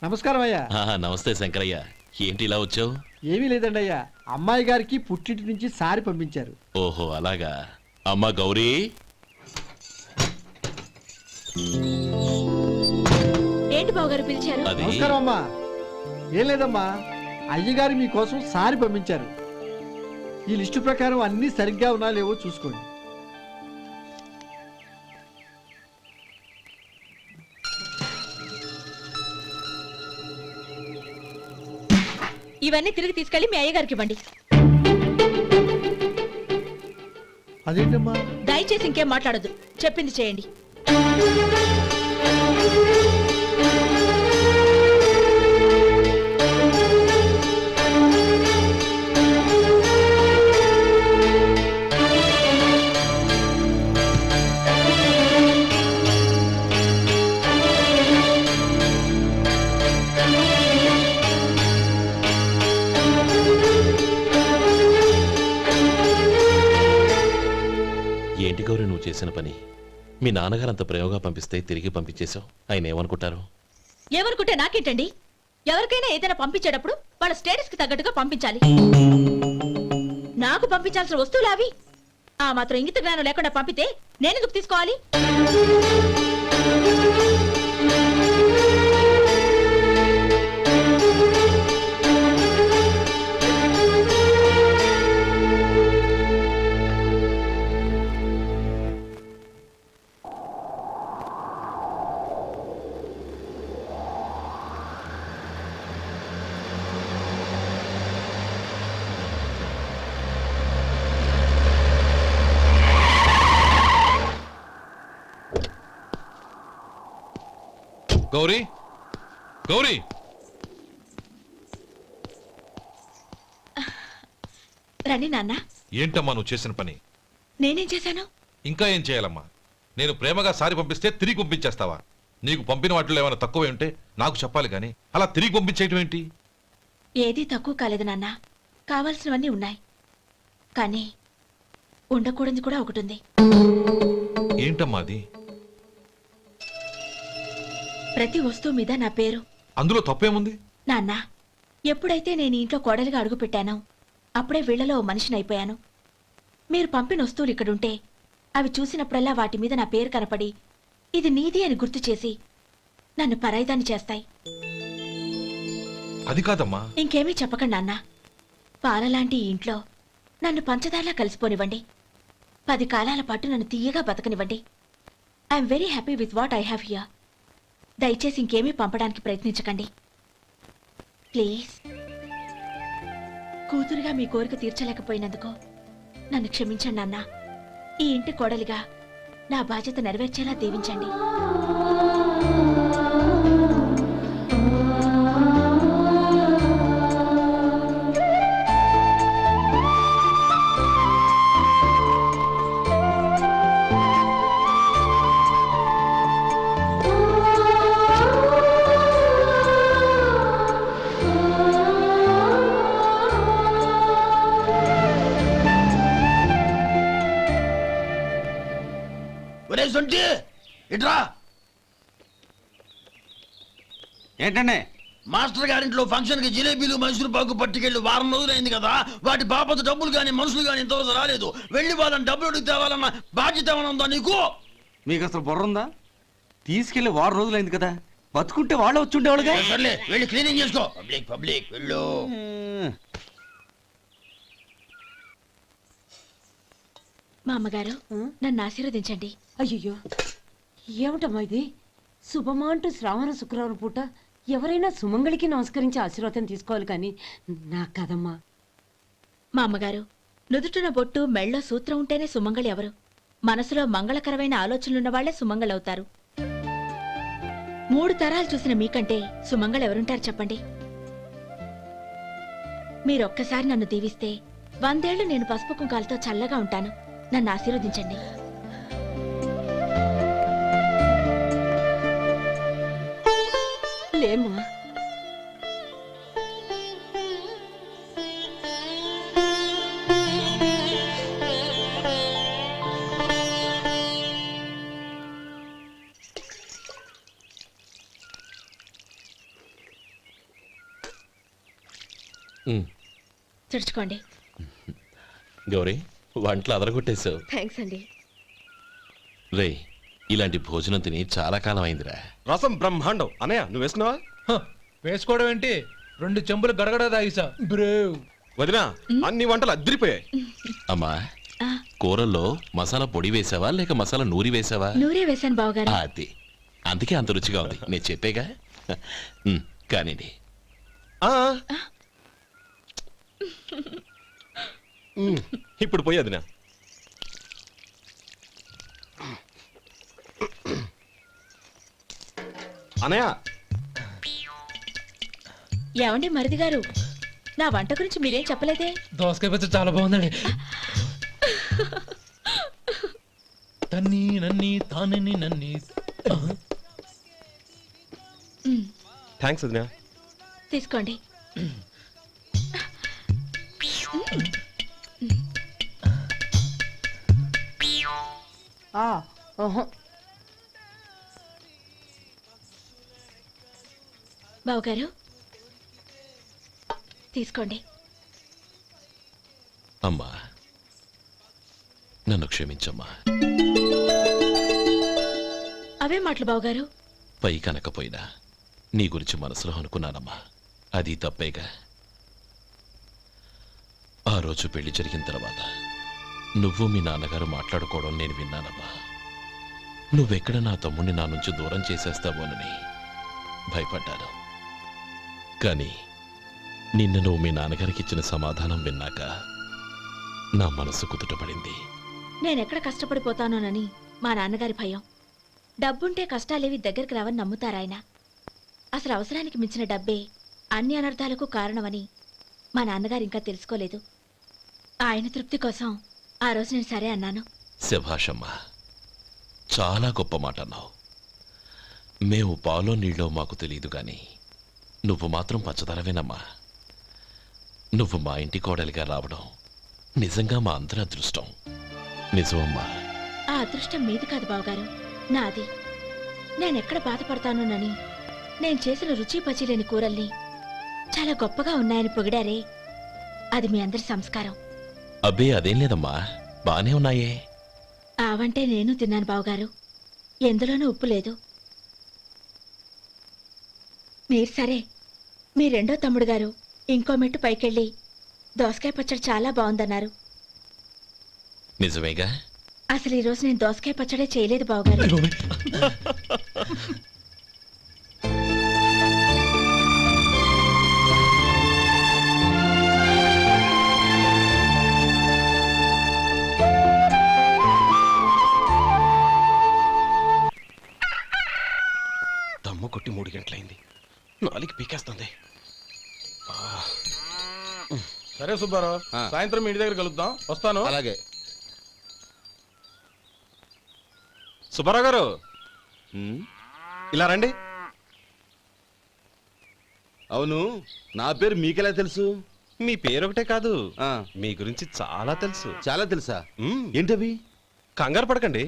నమస్కారం అయ్యా. నమస్తే శంకరయ్య, ఏంటి ఇలా వచ్చావు? ఏమీ లేదండి అయ్యా, అమ్మాయి గారికి పుట్టింటి నుంచి సారి పంపించారు. ఓహో అలాగా. అమ్మా గౌరీ, ఏంటి బావగారు పిలిచారు? అది నమస్కారం అమ్మా. ఏం లేదమ్మా, అయ్యగారు మీకోసం సారి పంపించారు. ఈ లిస్టు ప్రకారం అన్ని సరిగ్గా ఉన్నా లేవో చూసుకోండి. ఇవన్నీ తిరిగి తీసుకెళ్లి మీ అయ్యగారికి ఇవ్వండి. అదేంటమ్మా? దయచేసి ఇంకేం మాట్లాడొద్దు, చెప్పింది చేయండి. ఏంటి గౌరీ నువ్వు చేసిన పని? మీ నాన్నగారు అంత ప్రేమగా పంపిస్తే తిరిగి పంపించేశావు. ఆయన ఏమనుకుంటారు? ఏమనుకుంటే నాకేంటండి? ఎవరికైనా ఏదైనా పంపించేటప్పుడు వాళ్ళ స్టేటస్ కి తగ్గట్టుగా పంపించాలి. నాకు పంపించాల్సిన వస్తువులు అవి. ఆ మాత్రం ఇంగిత జ్ఞానం లేకుండా పంపితే నేనెందుకు తీసుకోవాలి? గౌరీ, గౌరీ, రండి నాన్న. ఏంటమ్మా నువ్వు చేసిన పని? నేనేం చేశాను? ఇంకా ఏం చేయాలమ్మా? నేను ప్రేమగా సారి పంపిస్తే తిరిగి పంపించేస్తావా? నీకు పంపిన వాటిలో ఏమైనా తక్కువ ఉంటే నాకు చెప్పాలి కానీ అలా తిరిగి పంపించేయటం ఏంటి? ఏదీ తక్కువ కాలేదు నాన్న, కావాల్సినవన్నీ ఉన్నాయి. కానీ ఉండకూడదు కూడా ఒకటి ఉంది. ఏంటమ్మా అది? ప్రతి వస్తువు మీద నా పేరు. అందులో తప్పేముంది? నాన్న, ఎప్పుడైతే నేను ఇంట్లో కోడలిగా అడుగు పెట్టానో అప్పుడే వీళ్లలో ఓ మనిషిని అయిపోయాను. మీరు పంపిన వస్తువులు ఇక్కడుంటే అవి చూసినప్పుడల్లా వాటి మీద నా పేరు కనపడి ఇది నీది అని గుర్తు చేసి నన్ను పరాయిదాన్ని చేస్తాయి. అది కాదమ్మా. ఇంకేమీ చెప్పకండి నాన్న. పాలలాంటి ఈ ఇంట్లో నన్ను పంచదారలా కలిసిపోనివ్వండి. 10 కాలాల పాటు నన్ను తీయగా బతకనివ్వండి. I'm very happy with what I have here. దయచేసి ఇంకేమీ పంపడానికి ప్రయత్నించకండి ప్లీజ్. కూతురుగా మీ కోరిక తీర్చలేకపోయినందుకు నన్ను క్షమించండి నాన్న. ఈ ఇంటి కోడలిగా నా బాధ్యత నెరవేర్చేలా దీవించండి. ఇట్రా. ఏంటండి? మాస్టర్ గారింట్లో ఫంక్షన్ కి జిలేబీలు మైసూరు పాకు పట్టుకెళ్ళి వారం రోజులైంది కదా. వాటి బాపత డబ్బులు గాని మనుషులు గాని ఇంతవరకు రాలేదు. వెళ్ళి వాళ్ళని డబ్బులు అడిగి తేవాలన్న బాధ్యత ఏమైనా ఉందా నీకు? మీకు అసలు బుర్ర ఉందా? తీసుకెళ్లి వారం రోజులైంది కదా, బతుకుంటే వాళ్ళు వచ్చుండేవాళ్ళుగా. సర్లే వెళ్ళి క్లీనింగ్ చేసుకో. పబ్లిక్ పబ్లిక్ వెళ్ళు. మా అమ్మగారు నన్ను ఆశీర్వదించండి. అయ్యో, ఏమిటమ్మా ఇది? శుభమా అంటూ శ్రావణ శుక్రవారం పూట ఎవరైనా సుమంగళికి నమస్కరించి ఆశీర్వాదం తీసుకోవాలి కానీ నా కదమ్మా. మా అమ్మగారు, నుదుటిన బొట్టు మెళ్ళో సూత్రం ఉంటేనే సుమంగళి ఎవరు? మనసులో మంగళకరమైన ఆలోచనలున్న వాళ్లే సుమంగళవుతారు. 3 తరాలు చూసిన మీకంటే సుమంగళ ఎవరుంటారు చెప్పండి? మీరొక్కసారి నన్ను దీవిస్తే 100 ఏళ్లు నేను పసుపు కుంకాలతో చల్లగా ఉంటాను. నన్ను ఆశీర్వదించండి. లేమ్మా, ఉమ్, తుడుచుకోండి. గౌరీ వంటలు అదరగొట్టేశావు. థ్యాంక్స్ అండి. రే ఇలాంటి భోజనం తిని చాలా కాలం అయిందిరా. రసం బ్రహ్మాండం అనయ్య నువ్వు వేసుకున్నావా? వేసుకోవడం ఏంటి, 2 చెంబులు గడగడ తాగిసా బ్రేవ్. వదినా అన్ని వంటలు అద్దరిపోయాయి. అమ్మా ఆ, కూరల్లో మసాలా పొడి వేసావా లేక మసాలా నూరి వేసావా? నూరే వేశాను బావగారు. అది అందుకే అంత రుచిగా ఉంది. నేను చెప్పేగా. కానివ్వండి. ఆ. ఇప్పుడు పోయి వదినా. అనయ్య ఏమండి మరిది గారు, నా వంట గురించి మీరేం చెప్పలేదే? దోసకాయ పచ్చడి చాలా బాగుందండి. తన్ని నన్ని తానని నన్ని. థ్యాంక్స్ వదినా. తీసుకోండి. బావగారు తీసుకోండి. అమ్మా నన్ను క్షమించమ్మా. అవే మాటలు బావగారు. పై కనకపోయినా నీ గురించి మనసులో అనుకున్నానమ్మా. అది తప్పేగా. ఆ రోజు పెళ్లి జరిగిన తర్వాత నువ్వు మీ నాన్నగారు మాట్లాడుకోవడం నేను విన్నానమ్మా. నువ్వెక్కడ నా తమ్ముడిని నా నుంచి దూరం చేసేస్తావోనని భయపడ్డాను. కానీ నిన్న నువ్వు మీ నాన్నగారికి ఇచ్చిన సమాధానం విన్నాక నా మనసు కుదుటపడింది. నేనెక్కడ కష్టపడిపోతానోనని మా నాన్నగారి భయం. డబ్బుంటే కష్టాలేవి దగ్గరికి రావని నమ్ముతారాయన. అసలు అవసరానికి మించిన డబ్బే అన్ని అనర్థాలకు కారణమని మా నాన్నగారు ఇంకా తెలుసుకోలేదు. ఆయన తృప్తి కోసం ఆ రోజు నేను సరే అన్నాను. శభాషమ్మా, చాలా గొప్ప మాట అన్నావు. మేము పాలో నీళ్ళో మాకు తెలియదు గాని నువ్వు మాత్రం పచ్చదరవేనమ్మా. నువ్వు మా ఇంటి కోడలిగా రావడం నిజంగా మా అందరి అదృష్టం. నిజమమ్మా. ఆ అదృష్టం మీది కాదు బావగారు, నాది. నేనెక్కడ బాధపడతానోనని నేను చేసిన రుచి పచిలేని కూరల్ని చాలా గొప్పగా ఉన్నాయని పొగిడారే, అది మీ అందరి సంస్కారం. అబ్బే అదేం లేదమ్మా, బానే ఉన్నాయే. ఆవంటే నేను తిన్నాను బావగారు, ఎందులోనూ ఉప్పు లేదు. మీరు సరే, మీ రెండో తమ్ముడు గారు ఇంకో మెట్టు పైకెళ్ళి దోసకాయ పచ్చడి చాలా బాగుందన్నారు. నిజమేగా? అసలు ఈరోజు నేను దోసకాయ పచ్చడే చేయలేదు బావగారు. దమ్ము కొట్టి 3 గంటలైంది. 4కి పీకేస్తుంది. సరే సుబ్బారావు, సాయంత్రం మీ ఇంటి దగ్గర కలుద్దాం. వస్తాను. అలాగే. సుబ్బారావు గారు ఇలా రండి. అవును, నా పేరు మీకెలా తెలుసు? మీ పేరు ఒకటే కాదు, మీ గురించి చాలా తెలుసు. చాలా తెలుసా? ఏంటవి? కంగారు పడకండి.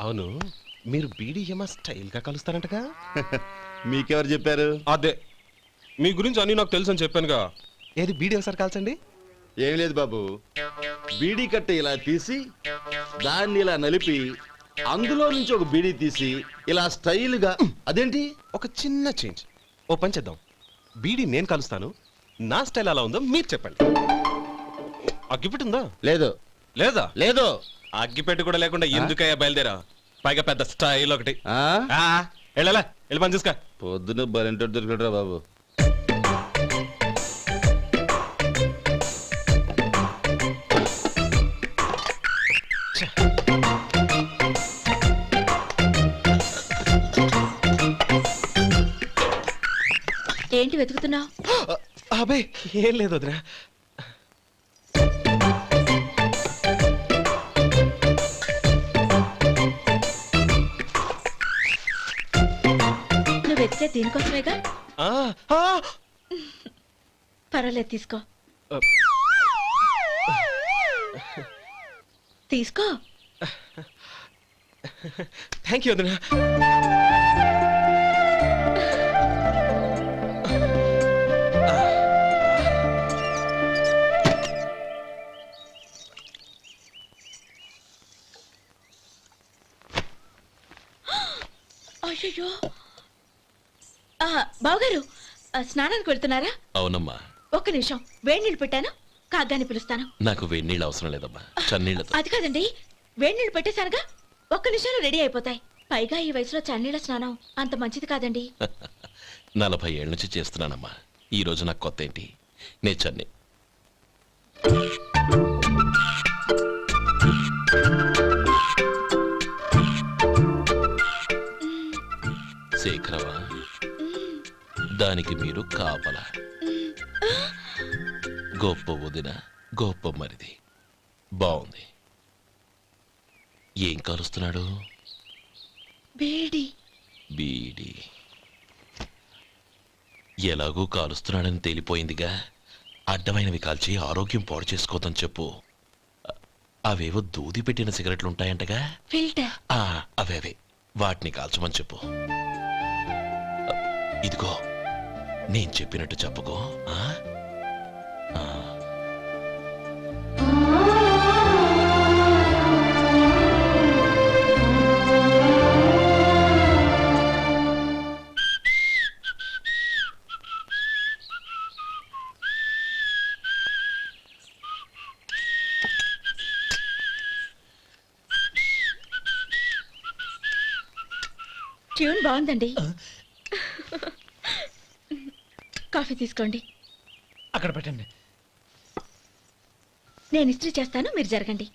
అవును, మీరు బీడీఎం స్టైల్గా కలుస్తారంటగా? మీకెవరు చెప్పారు? అదే, మీ గురించి అన్ని నాకు తెలుసు అని చెప్పానుగా. ఏది బీడీ ఒకసారి కాల్చండి. ఏం లేదు బాబు, బీడీ కట్ట ఇలా తీసి దాన్ని ఇలా నలిపి అందులో నుంచి ఒక బీడీ తీసి ఇలా స్టైల్గా. అదేంటి? ఒక చిన్న చేంజ్. ఓ పని చేద్దాం, బీడీ నేను కలుస్తాను, నా స్టైల్ అలా ఉందో మీరు చెప్పండి. అగ్గిపెట్టి ఉందా? లేదు. లేదా? లేదు. అగ్గిపెట్టి కూడా లేకుండా ఎందుకయ్యా బయలుదేరా? పైగా పెద్ద స్టైల్ ఒకటి. వెళ్ళాలా, వెళ్ళి పని చూసుకో. పొద్దున బరింటోడు దొరికడరా బాబు. ఏంటి వెతుకుతున్నావు? అబే ఏం లేదు వదినా. నువ్వు వెతికే దీనికోసమేగా. పర్వాలేదు, తీసుకో. తీసుకో. థ్యాంక్ యూ వదినా. బావగారు స్నానానికి వెళ్తున్నారా? అవునమ్మా. ఒక్క నిమిషం, వేడి నీళ్ళు పెట్టాను, కాగ్గాని పిలుస్తాను. నాకు వేడి నీళ్ళు అవసరం లేదమ్మా, చన్నీళ్ళతో. అది కాదండి, వేడి నీళ్ళు పెట్టేశానుగా, ఒక్క నిమిషంలో రెడీ అయిపోతాయి. పైగా ఈ వయసులో చన్నీళ్ళ స్నానం అంత మంచిది కాదండి. 40 ఏళ్ళ నుంచి చేస్తున్నానమ్మా. ఈ రోజు నాకు కొత్త ఏంటి? నే చన్నీ. శేఖరవా, దానికి మీరు కాపల. గొప్ప వదిన, గొప్ప మరిది. బాగుంది. ఏం కలుస్తున్నాడు? వేడి. బీడి. ఎలాగూ కాలుస్తున్నాడని తేలిపోయిందిగా. అడ్డమైనవి కాల్చి ఆరోగ్యం పాడు చేసుకోదని చెప్పు. అవేవో దూది పెట్టిన సిగరెట్లుంటాయంటగా. ఫిల్టర్. అవే వాటిని కాల్చమని చెప్పు. ఇదిగో, నేను చెప్పినట్టు చెప్పుకో. ట్యూన్ బాగుందండి. కాఫీ తీసుకోండి. అక్కడ పెట్టండి. నేను ఇస్త్రీ చేస్తాను, మీరు జరగండి.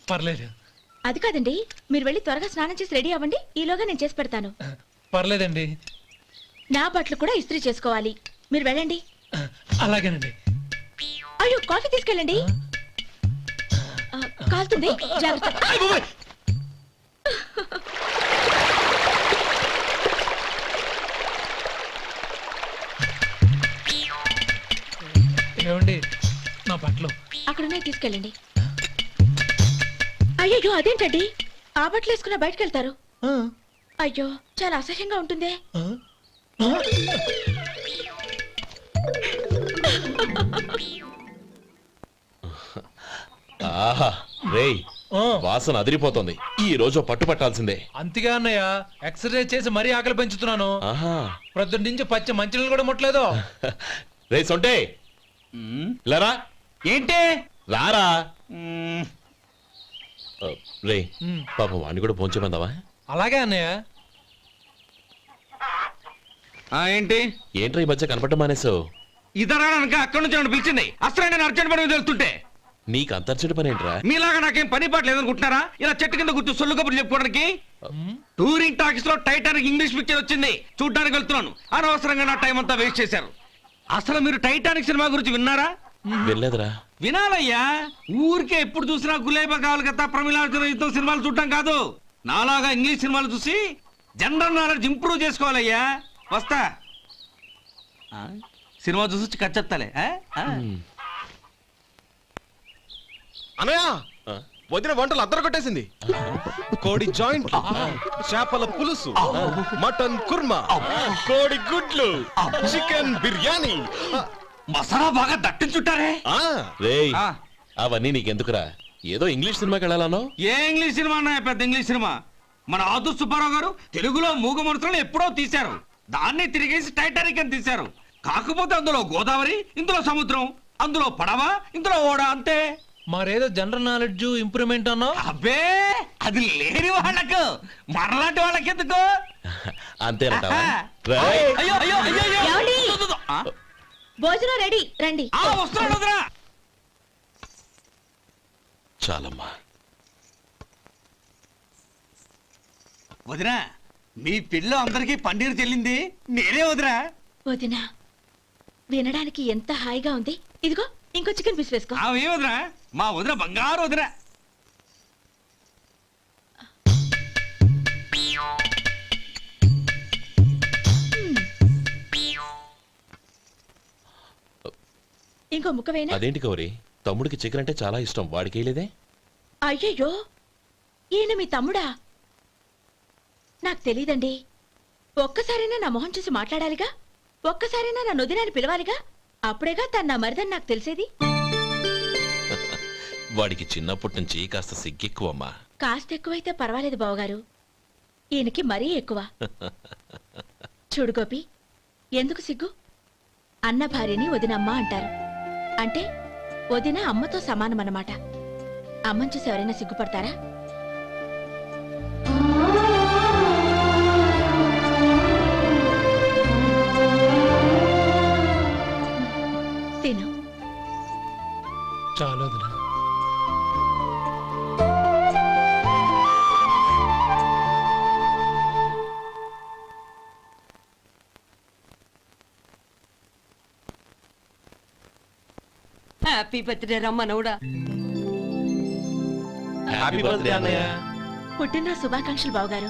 పర్లేదు. అది కాదండి, మీరు వెళ్ళి త్వరగా స్నానం చేసి రెడీ అవ్వండి, ఈలోగా నేను చేసి పెడతాను. పర్లేదండి. నా బట్టలు కూడా ఇస్త్రీ చేసుకోవాలి, మీరు వెళ్ళండి. అలాగేనండి. అయ్యో, కాఫీ తీసుకెళ్ళండి. కాలుతుంది, జాగ్రత్త. ఏమండి, నా బట్టలు అక్కడనే తీసుకెళ్ళండి. అయ్యో, అదేంటండి, ఆ బట్టలు వేసుకున్న బయటకు వెళ్తారు? అయ్యో, చాలా అసహ్యంగా ఉంటుందే. ఆహా రేయ్, వాసన అదిరిపోతుంది. ఈ రోజు పట్టు పట్టాల్సిందే. అంతగా అన్నయ్య, ఎక్సర్సైజ్ చేసి మరీ ఆకలి పెంచుతున్నాను. ఆహా, ప్రొద్దున నుంచి పచ్చి మంచినీళ్ళు కూడా ముట్టలేదు. రే సొంటే, లరా. ఏంటి? రారా. రే, పాపం వాడిని కూడా పోంచమందావా? అలాగే అన్నయ్య. ఏంటి? ఏంట్రా ఈ మధ్య కనపడడం మానేసావు? ఇదరా అక్కడి నుంచి నన్ను పిలిచింది. అసలు నేను అర్జెంట్ పని వెళ్తుంటే నీకు అంతర్చడి పని ఏంట్రా? మీలాగా నాకేం పని పాట లేదనుకుంటున్నారా? ఇలా చెట్టు కింద కూర్చో సొల్లు కబుర్లు చెప్పుకోవడానికి. టూరింగ్ టాకీస్ లో టైటానిక్ ఇంగ్లీష్ పిక్చర్ వచ్చింది, చూడ్డానికి వెళ్తున్నాను. అనవసరంగా నా టైం అంతా వేస్ట్ చేశారు. అసలు మీరు టైటానిక్ సినిమా గురించి విన్నారా? వెళ్ళలేదురా. వినాలయ్యా. ఊరికే ఎప్పుడు చూసినా గులేబా కావాలి కదా, ప్రమిళార్జున యుద్ధం సినిమాలు చూడటం కాదు. నాలాగా ఇంగ్లీష్ సినిమాలు చూసి జనరల్ నాలెడ్జ్ ఇంప్రూవ్ చేసుకోవాలయ్యా. వస్తా. సినిమా చూసి కచ్చెత్తాలే. అనయా, వదిన వంటలు అద్దరు కొట్టేసింది. కోడి జాయింట్, చేపల పులుసు, మటన్ కుర్మా, కోడి గుడ్లు, చికెన్ బిర్యానీ, మసాలా బాగా దట్టించుంటారే. రేయ్, అవన్నీ నీకెందుకురా? ఏదో ఇంగ్లీష్ సినిమాకి వెళ్ళాలనో? ఏ ఇంగ్లీష్ సినిమా అన్నాయా? పెద్ద ఇంగ్లీష్ సినిమా. మన ఆదు సుబ్బారావు గారు తెలుగులో మూగమరుతులను ఎప్పుడో తీశారు. దాన్ని తిరిగేసి టైటానిక్ అని తీశారు. కాకపోతే అందులో గోదావరి, ఇందులో సముద్రం, అందులో పడవ, ఇందులో ఓడ, అంతే. మరేదో జనరల్ నాలెడ్జ్ ఇంప్రూవ్మెంట్ అన్నా? అబ్బే, అది లేని వాళ్ళకు, మరలాంటి వాళ్ళకి ఎందుకు? అంతేనంటావా? అయ్యో అయ్యో అయ్యో అయ్యో. ఏమండి? ఆ? భోజనం రెడీ, రండి. వస్తున్నాడు వదరా. చాలమ్మా. వదినా, మీ పిల్ల అందరికీ పన్నీరు చెల్లింది నేనే వదినా. వదినా, వినడానికి ఎంత హాయిగా ఉంది. ఇదిగో ఇంకో చికెన్ పీస్ వేసుకో. ఏ వదినా, మా వదిన బంగారు వదినా. ఇంకో ముక్క వేయనా? అదేంటి గౌరీ, తమ్ముడికి చికెన్ అంటే చాలా ఇష్టం, వాడికి వేయలేదే? అయ్యయ్యో, ఈయన మీ తమ్ముడా? నాకు తెలీదండి. ఒక్కసారైనా నా మొహం చూసి మాట్లాడాలిగా, ఒక్కసారైనా నా నొదినాన్ని పిలవాలిగా, అప్పుడేగా తన నా మరిదని నాకు తెలిసేది. వాడికి చిన్నప్పటి నుంచి కాస్త సిగ్గెక్కువమ్మా. కాస్త ఎక్కువైతే పర్వాలేదు బావగారు, ఈయనకి మరీ ఎక్కువ. చూడు గోపి, ఎందుకు సిగ్గు? అన్న భార్యని వదినమ్మ అంటారు. అంటే వదిన అమ్మతో సమానమన్నమాట. అమ్మని చూసి ఎవరైనా సిగ్గుపడతారా? తిను. చాలా వదినా. హ్యాపీ బర్త్డే రా మనవడా. హ్యాపీ బర్త్డే అన్నయ్య. పుట్టిన శుభాకాంక్షలు బావగారు.